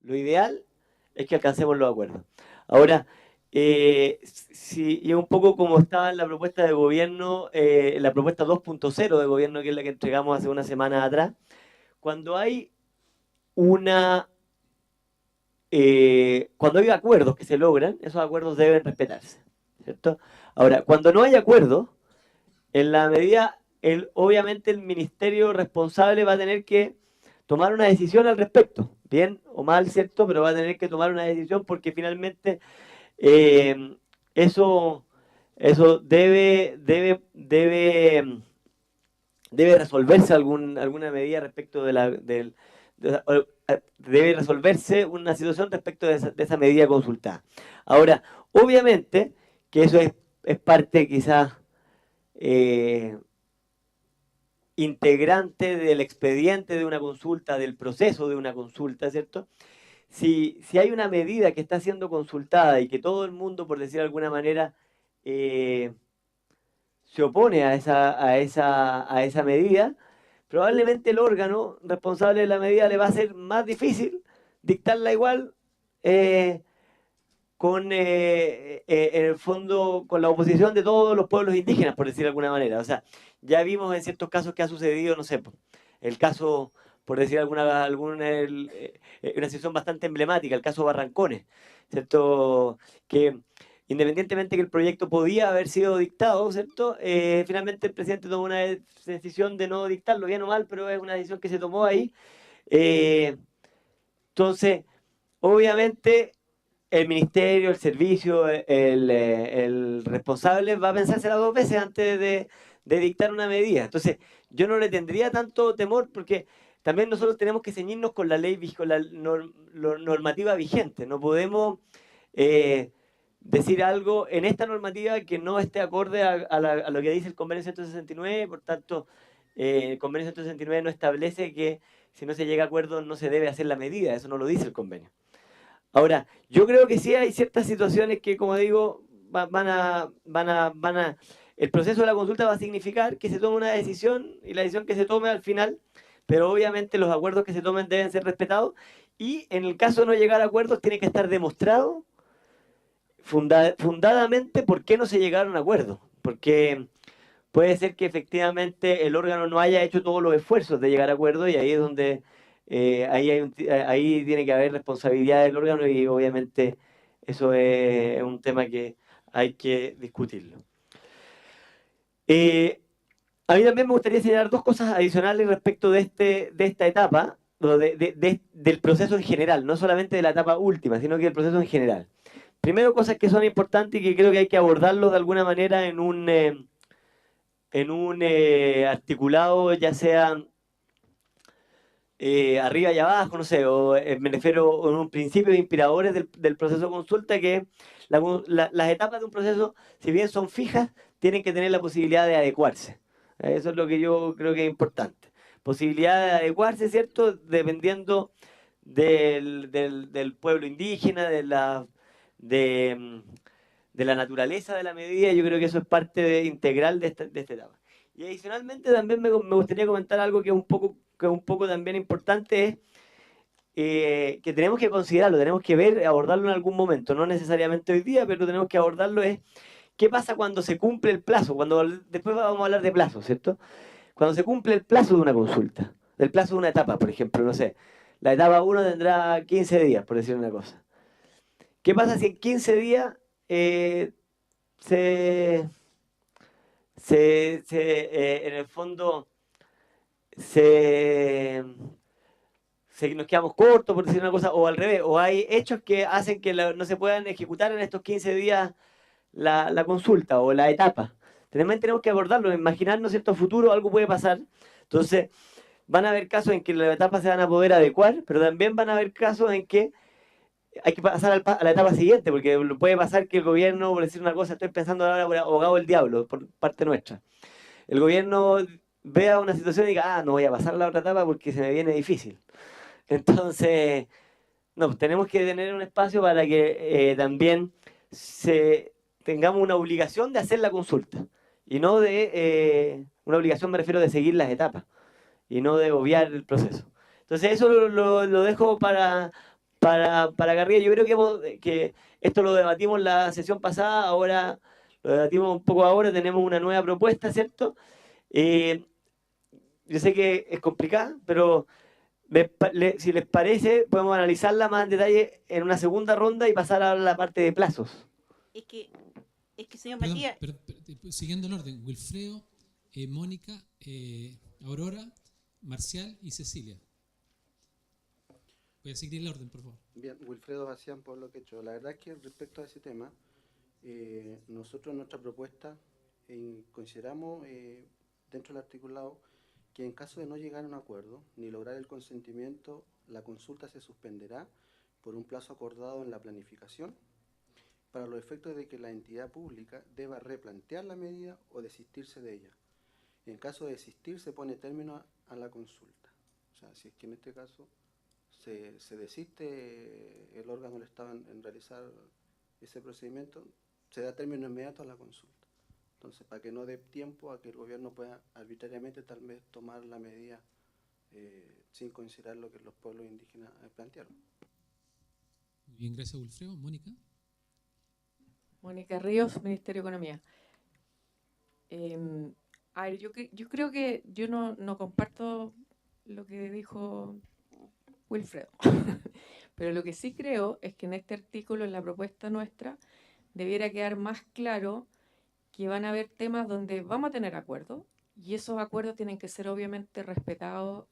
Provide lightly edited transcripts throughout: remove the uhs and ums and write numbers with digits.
Lo ideal es que alcancemos los acuerdos. Ahora, y es un poco como estaba en la propuesta de gobierno, la propuesta 2.0 de gobierno, que es la que entregamos hace una semana atrás, cuando hay una cuando hay acuerdos que se logran, esos acuerdos deben respetarse, ¿cierto? Ahora, cuando no hay acuerdos, en la medida, obviamente el ministerio responsable va a tener que tomar una decisión al respecto, bien o mal, ¿cierto? Pero va a tener que tomar una decisión porque finalmente eh, eso, eso debe resolverse alguna medida respecto debe resolverse una situación respecto de esa medida consultada. Ahora, obviamente que eso es parte quizás eh, integrante del expediente de una consulta, del proceso de una consulta, ¿cierto? Si hay una medida que está siendo consultada y que todo el mundo, por decir de alguna manera, eh, se opone a esa medida, probablemente el órgano responsable de la medida le va a ser más difícil dictarla igual eh, en el fondo, con la oposición de todos los pueblos indígenas, por decir de alguna manera. O sea, ya vimos en ciertos casos que ha sucedido, no sé, el caso, por decir una situación bastante emblemática, el caso Barrancones, ¿cierto? Que independientemente que el proyecto podía haber sido dictado, ¿cierto? Finalmente el presidente tomó una decisión de no dictarlo, bien o mal, pero es una decisión que se tomó ahí. Eh, entonces, obviamente el ministerio, el servicio, el responsable va a pensársela dos veces antes de dictar una medida. Entonces, yo no le tendría tanto temor porque también nosotros tenemos que ceñirnos con la ley, con la normativa vigente. No podemos eh, decir algo en esta normativa que no esté acorde a lo que dice el convenio 169. Por tanto, el convenio 169 no establece que si no se llega a acuerdo no se debe hacer la medida. Eso no lo dice el convenio. Ahora, yo creo que sí hay ciertas situaciones que, como digo, el proceso de la consulta va a significar que se tome una decisión y la decisión que se tome al final, pero obviamente los acuerdos que se tomen deben ser respetados y en el caso de no llegar a acuerdos tiene que estar demostrado fundadamente por qué no se llegaron a acuerdos, porque puede ser que efectivamente el órgano no haya hecho todos los esfuerzos de llegar a acuerdo y ahí es donde ahí tiene que haber responsabilidad del órgano y obviamente eso es un tema que hay que discutirlo. Eh, a mí también me gustaría señalar dos cosas adicionales respecto de esta etapa, del proceso en general, no solamente de la etapa última, sino que del proceso en general. Primero, cosas que son importantes y que creo que hay que abordarlo de alguna manera en un articulado, ya sea arriba y abajo, no sé, o me refiero en un principio inspiradores del proceso de consulta, que las etapas de un proceso, si bien son fijas, tienen que tener la posibilidad de adecuarse. Eso es lo que yo creo que es importante. Posibilidad de adecuarse, ¿cierto? Dependiendo del pueblo indígena, de, de la naturaleza de la medida, yo creo que eso es parte integral de esta etapa. Y adicionalmente también me gustaría comentar algo que es un poco también importante, es que tenemos que considerarlo, tenemos que ver, abordarlo en algún momento, no necesariamente hoy día, pero tenemos que abordarlo, es qué pasa cuando se cumple el plazo, después vamos a hablar de plazo, ¿cierto? Cuando se cumple el plazo de una consulta, el plazo de una etapa, por ejemplo, no sé, la etapa uno tendrá 15 días, por decir una cosa. ¿Qué pasa si en 15 días eh, se, en el fondo se, nos quedamos cortos, por decir una cosa, o al revés, o hay hechos que hacen que no se puedan ejecutar en estos 15 días la consulta o la etapa? Tenemos que abordarlo, imaginarnos cierto futuro, algo puede pasar. Entonces, van a haber casos en que las etapas se van a poder adecuar, pero también van a haber casos en que hay que pasar a la etapa siguiente, porque puede pasar que el gobierno, por decir una cosa, estoy pensando ahora por abogado del diablo, por parte nuestra, el gobierno vea una situación y diga, no voy a pasar a la otra etapa porque se me viene difícil. Entonces, no, pues tenemos que tener un espacio para que también tengamos una obligación de hacer la consulta y no una obligación, me refiero, de seguir las etapas y no de obviar el proceso. Entonces, eso lo dejo para Garriga. Yo creo que esto lo debatimos la sesión pasada, ahora lo debatimos un poco ahora, tenemos una nueva propuesta, ¿cierto? Eh, yo sé que es complicada, pero si les parece, podemos analizarla más en detalle en una segunda ronda y pasar a la parte de plazos. Es que, señor Perdón, Matías... siguiendo el orden, Wilfredo, Mónica, Aurora, Marcial y Cecilia. Voy a seguir el orden, por favor. Bien, Wilfredo Bacián, por lo que he hecho. La verdad es que respecto a ese tema, nosotros en nuestra propuesta consideramos dentro del articulado que en caso de no llegar a un acuerdo ni lograr el consentimiento, la consulta se suspenderá por un plazo acordado en la planificación para los efectos de que la entidad pública deba replantear la medida o desistirse de ella. En caso de desistir, se pone término a la consulta. O sea, si es que en este caso se desiste el órgano del Estado en realizar ese procedimiento, se da término inmediato a la consulta. Entonces, para que no dé tiempo a que el gobierno pueda arbitrariamente tal vez tomar la medida sin considerar lo que los pueblos indígenas plantearon. Muy bien, gracias, Wilfredo. Mónica. Mónica Ríos, Ministerio de Economía. A ver, yo creo que yo no comparto lo que dijo Wilfredo, pero lo que sí creo es que en este artículo, en la propuesta nuestra, debiera quedar más claro que van a haber temas donde vamos a tener acuerdos y esos acuerdos tienen que ser obviamente respetados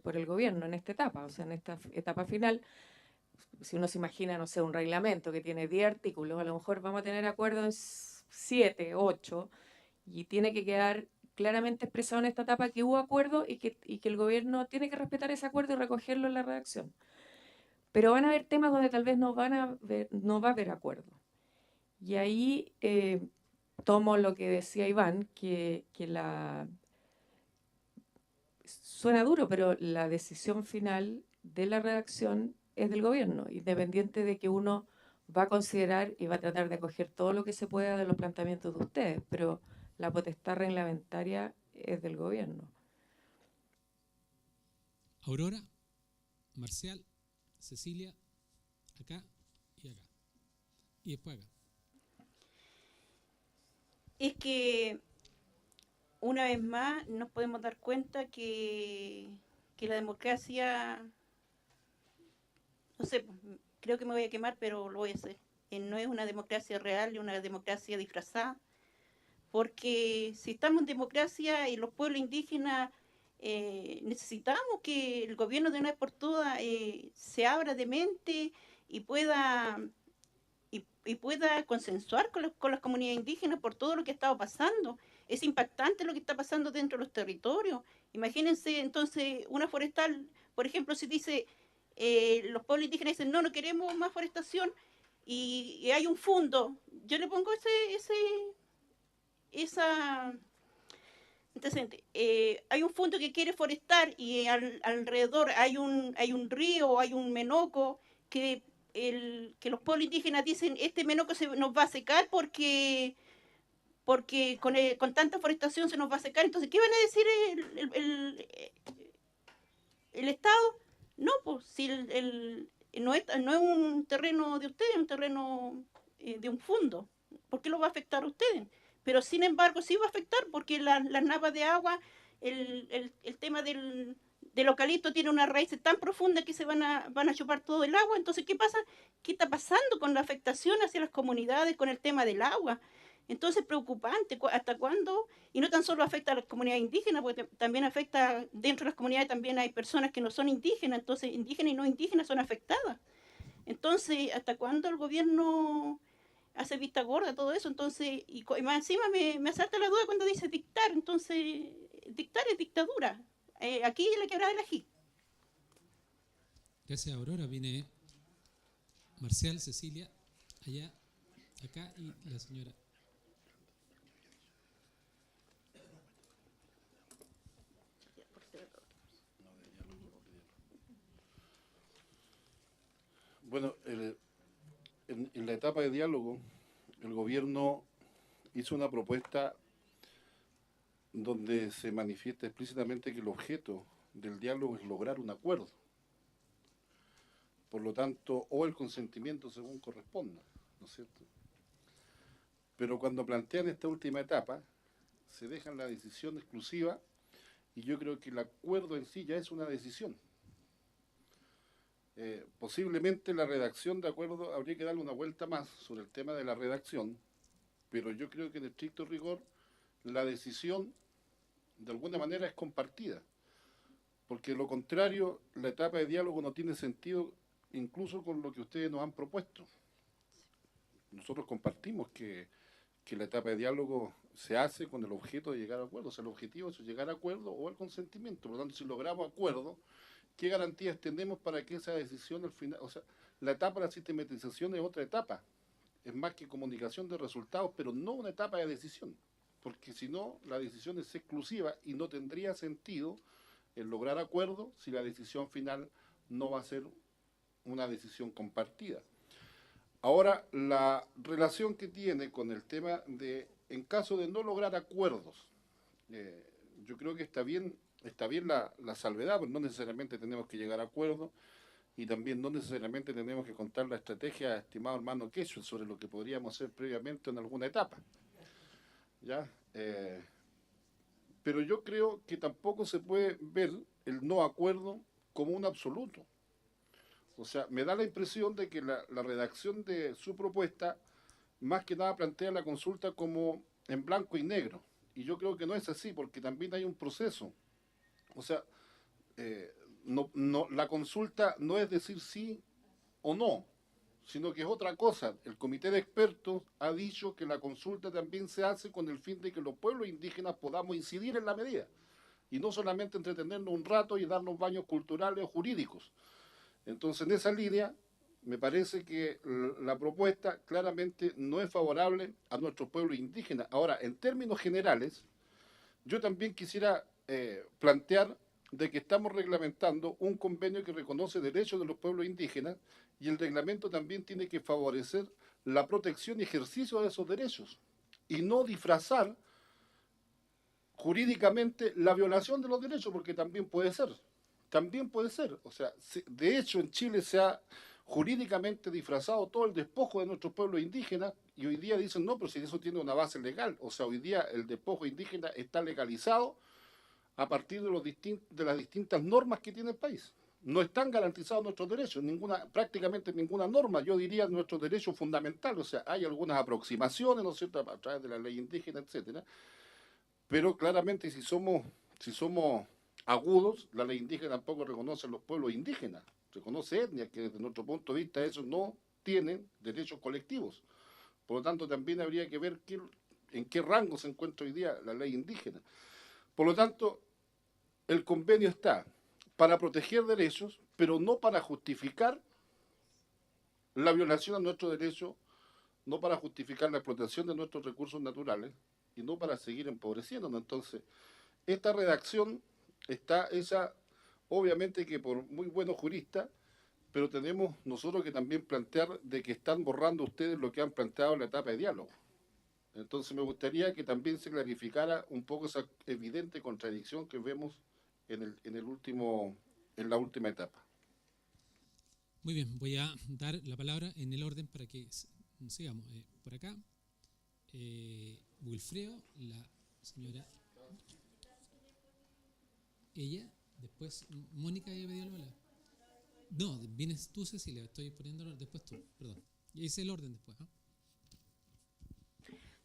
por el gobierno en esta etapa, o sea, en esta etapa final. Si uno se imagina, no sé, un reglamento que tiene 10 artículos, a lo mejor vamos a tener acuerdos en 7, 8, y tiene que quedar claramente expresado en esta etapa que hubo acuerdo y que el gobierno tiene que respetar ese acuerdo y recogerlo en la redacción. Pero van a haber temas donde tal vez no va a haber acuerdo. Y ahí tomo lo que decía Iván, que suena duro, pero la decisión final de la redacción es del gobierno, independiente de que uno va a considerar y va a tratar de acoger todo lo que se pueda de los planteamientos de ustedes, pero la potestad reglamentaria es del gobierno. Aurora, Marcial, Cecilia, acá y acá. Y después acá. Es que una vez más nos podemos dar cuenta que la democracia, no sé, creo que me voy a quemar, pero lo voy a hacer. No es una democracia real, es una democracia disfrazada, porque si estamos en democracia y los pueblos indígenas necesitamos que el gobierno de una vez por todas se abra de mente y pueda consensuar con las comunidades indígenas por todo lo que ha estado pasando. Es impactante lo que está pasando dentro de los territorios. Imagínense entonces una forestal, por ejemplo, si dice, los pueblos indígenas dicen, no queremos más forestación, y hay un fondo, yo le pongo esa antecedente. Hay un fondo que quiere forestar y alrededor hay un río, hay un menoco que los pueblos indígenas dicen, este menoco nos va a secar porque con tanta forestación se nos va a secar. Entonces, ¿qué van a decir el Estado? No, pues si no es un terreno de ustedes, es un terreno de un fondo. ¿Por qué lo va a afectar a ustedes? Pero sin embargo sí va a afectar porque las napas de agua, el tema del eucalipto tiene una raíz tan profunda que se van a chupar todo el agua. Entonces, ¿qué pasa? ¿Qué está pasando con la afectación hacia las comunidades con el tema del agua? Entonces, preocupante, ¿hasta cuándo? Y no tan solo afecta a las comunidades indígenas, porque también afecta, dentro de las comunidades también hay personas que no son indígenas, entonces indígenas y no indígenas son afectadas. Entonces, ¿hasta cuándo el gobierno hace vista gorda a todo eso? Entonces, y más encima me asalta la duda cuando dice dictar. Entonces, dictar es dictadura. Aquí en la quebrada del Ají. Gracias, Aurora. Viene Marcial, Cecilia, allá, acá y la señora. Bueno, en la etapa de diálogo, el gobierno hizo una propuesta donde se manifiesta explícitamente que el objeto del diálogo es lograr un acuerdo. por lo tanto, o el consentimiento según corresponda, ¿no es cierto? Pero cuando plantean esta última etapa, se dejan la decisión exclusiva, y yo creo que el acuerdo en sí ya es una decisión. Posiblemente la redacción de acuerdo habría que darle una vuelta más sobre el tema de la redacción, pero yo creo que en estricto rigor la decisión de alguna manera es compartida, porque de lo contrario la etapa de diálogo no tiene sentido incluso con lo que ustedes nos han propuesto. Nosotros compartimos que la etapa de diálogo se hace con el objeto de llegar a acuerdo, o sea, el objetivo es llegar a acuerdo o al consentimiento. Por lo tanto, si logramos acuerdo, ¿qué garantías tenemos para que esa decisión al final, o sea, la etapa de la sistematización es otra etapa, es más que comunicación de resultados, pero no una etapa de decisión, porque si no, la decisión es exclusiva y no tendría sentido el lograr acuerdo si la decisión final no va a ser una decisión compartida. Ahora, la relación que tiene con el tema de, en caso de no lograr acuerdos, yo creo que está bien la salvedad, pero no necesariamente tenemos que llegar a acuerdos y también no necesariamente tenemos que contar la estrategia, estimado hermano Quechua, sobre lo que podríamos hacer previamente en alguna etapa. ¿Ya? Pero yo creo que tampoco se puede ver el no acuerdo como un absoluto. O sea, me da la impresión de que la redacción de su propuesta más que nada plantea la consulta como en blanco y negro. Y yo creo que no es así, porque también hay un proceso. O sea, la consulta no es decir sí o no, sino que es otra cosa. El comité de expertos ha dicho que la consulta también se hace con el fin de que los pueblos indígenas podamos incidir en la medida. Y no solamente entretenernos un rato y darnos baños culturales o jurídicos. Entonces, en esa línea, me parece que la propuesta claramente no es favorable a nuestros pueblos indígenas. Ahora, en términos generales, yo también quisiera plantear de que estamos reglamentando un convenio que reconoce derechos de los pueblos indígenas y el reglamento también tiene que favorecer la protección y ejercicio de esos derechos y no disfrazar jurídicamente la violación de los derechos, porque también puede ser. También puede ser. O sea, de hecho en Chile se ha jurídicamente disfrazado todo el despojo de nuestros pueblos indígenas y hoy día dicen, no, pero si eso tiene una base legal. O sea, hoy día el despojo indígena está legalizado a partir de las distintas normas que tiene el país. No están garantizados nuestros derechos, prácticamente ninguna norma, yo diría nuestros derechos fundamentales. O sea, hay algunas aproximaciones, ¿no es cierto?, a través de la ley indígena, etcétera. Pero claramente si somos agudos, la ley indígena tampoco reconoce a los pueblos indígenas, reconoce etnias que desde nuestro punto de vista esos no tienen derechos colectivos. Por lo tanto, también habría que ver en qué rango se encuentra hoy día la ley indígena. Por lo tanto, el convenio está para proteger derechos, pero no para justificar la violación a nuestros derechos, no para justificar la explotación de nuestros recursos naturales y no para seguir empobreciéndonos. Entonces, esta redacción está esa, obviamente que por muy buenos juristas, pero tenemos nosotros que también plantear de que están borrando ustedes lo que han planteado en la etapa de diálogo. Entonces me gustaría que también se clarificara un poco esa evidente contradicción que vemos en la última etapa. Muy bien, voy a dar la palabra en el orden para que sigamos. Por acá, Wilfredo, la señora, ella, después Mónica había pedido la palabra. No, vienes tú, Cecilia, estoy poniéndolo, después tú, perdón. Y hice el orden después, ¿no?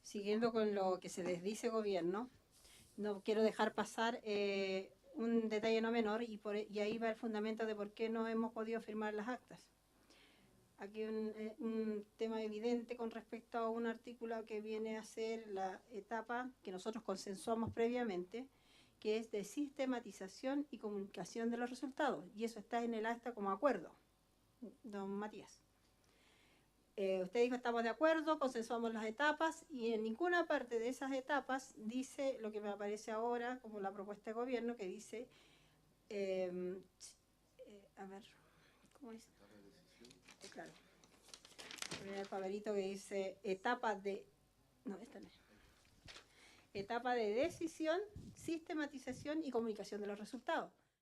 Siguiendo con lo que se les dice gobierno, no quiero dejar pasar un detalle no menor y ahí va el fundamento de por qué no hemos podido firmar las actas. Aquí un tema evidente con respecto a un artículo que viene a ser la etapa que nosotros consensuamos previamente, que es de sistematización y comunicación de los resultados, y eso está en el acta como acuerdo, don Matías. Usted dijo, estamos de acuerdo, consensuamos las etapas, y en ninguna parte de esas etapas dice lo que me aparece ahora como la propuesta de gobierno, que dice, a ver, ¿cómo dice? Claro, el papelito que dice etapa de decisión, sistematización y comunicación de los resultados.